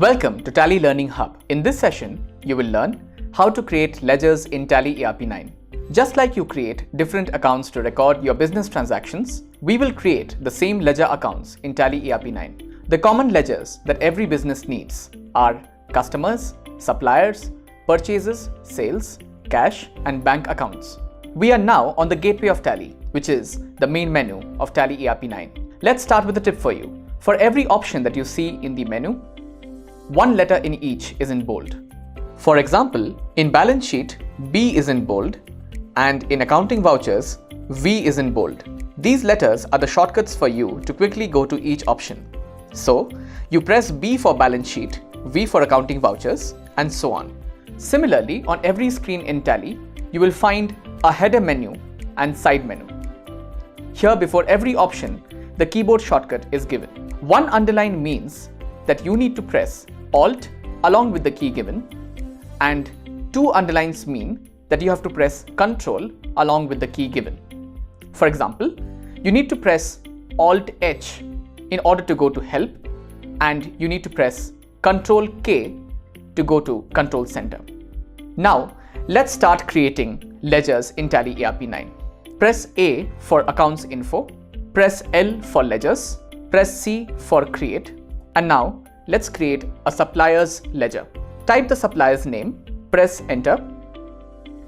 Welcome to Tally Learning Hub. In this session, you will learn how to create ledgers in Tally.ERP9. Just like you create different accounts to record your business transactions, we will create the same ledger accounts in Tally.ERP9. The common ledgers that every business needs are customers, suppliers, purchases, sales, cash, and bank accounts. We are now on the gateway of Tally, which is the main menu of Tally.ERP9. Let's start with a tip for you. For every option that you see in the menu, one letter in each is in bold. For example, in balance sheet, B is in bold, and in accounting vouchers, V is in bold. These letters are the shortcuts for you to quickly go to each option. So, you press B for balance sheet, V for accounting vouchers, and so on. Similarly, on every screen in Tally, you will find a header menu and side menu. Here, before every option, the keyboard shortcut is given. One underline means that you need to press Alt along with the key given, and two underlines mean that you have to press Ctrl along with the key given. For example, you need to press Alt H in order to go to Help, and you need to press Ctrl K to go to Control Center. Now, let's start creating ledgers in Tally.ERP9. Press A for Accounts Info, press L for Ledgers, press C for Create, and now let's create a supplier's ledger. Type the supplier's name, press Enter.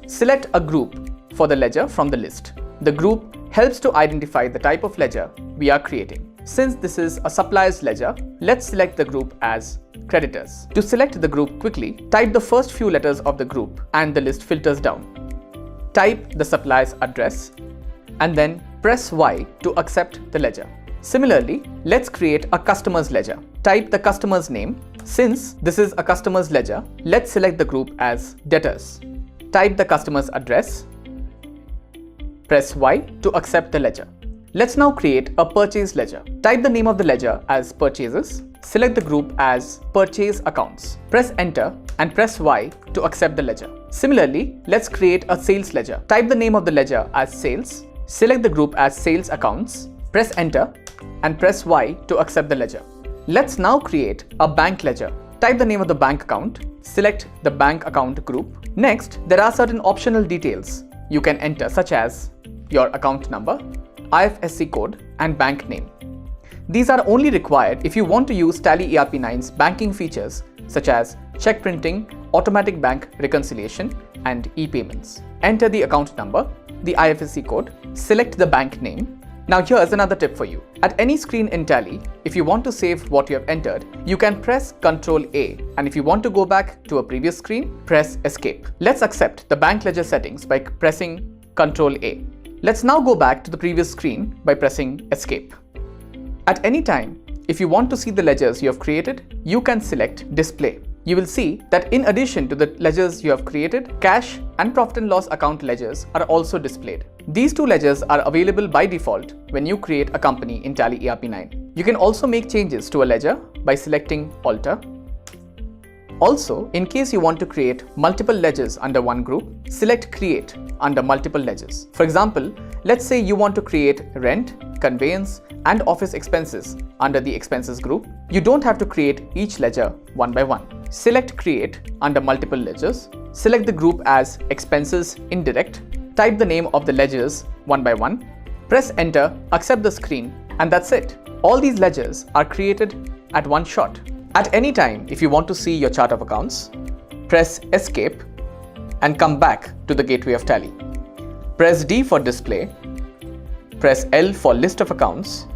Select a group for the ledger from the list. The group helps to identify the type of ledger we are creating. Since this is a supplier's ledger, let's select the group as Creditors. To select the group quickly, type the first few letters of the group and the list filters down. Type the supplier's address and then press Y to accept the ledger. Similarly, let's create a customer's ledger. Type the customer's name. Since this is a customer's ledger, let's select the group as Debtors. Type the customer's address. Press Y to accept the ledger. Let's now create a purchase ledger. Type the name of the ledger as Purchases. Select the group as Purchase Accounts. Press Enter and press Y to accept the ledger. Similarly, let's create a sales ledger. Type the name of the ledger as Sales. Select the group as Sales Accounts. Press Enter and press Y to accept the ledger. Let's now create a bank ledger. Type the name of the bank account. Select the bank account group. Next, there are certain optional details you can enter, such as your account number, IFSC code, and bank name. These are only required if you want to use Tally.ERP9's banking features such as check printing, automatic bank reconciliation, and e-payments. Enter the account number, the IFSC code, select the bank name. Now here's another tip for you. At any screen in Tally, if you want to save what you have entered, you can press Ctrl A, and if you want to go back to a previous screen, press Escape. Let's accept the bank ledger settings by pressing Ctrl A. Let's now go back to the previous screen by pressing Escape. At any time, if you want to see the ledgers you have created, you can select Display. You will see that in addition to the ledgers you have created, cash and profit and loss account ledgers are also displayed. These two ledgers are available by default when you create a company in Tally.ERP9. You can also make changes to a ledger by selecting Alter. Also, in case you want to create multiple ledgers under one group, select Create under multiple ledgers. For example, let's say you want to create rent, conveyance, and office expenses under the expenses group. You don't have to create each ledger one by one. Select Create under multiple ledgers. Select the group as Expenses Indirect. Type the name of the ledgers one by one. Press Enter, accept the screen, and that's it. All these ledgers are created at one shot. At any time, if you want to see your chart of accounts, press Escape and come back to the gateway of Tally. Press D for Display. Press L for List of Accounts,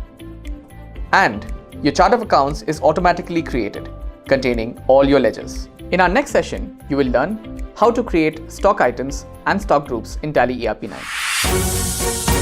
and your chart of accounts is automatically created, containing all your ledgers. In our next session, you will learn how to create stock items and stock groups in Tally.ERP9.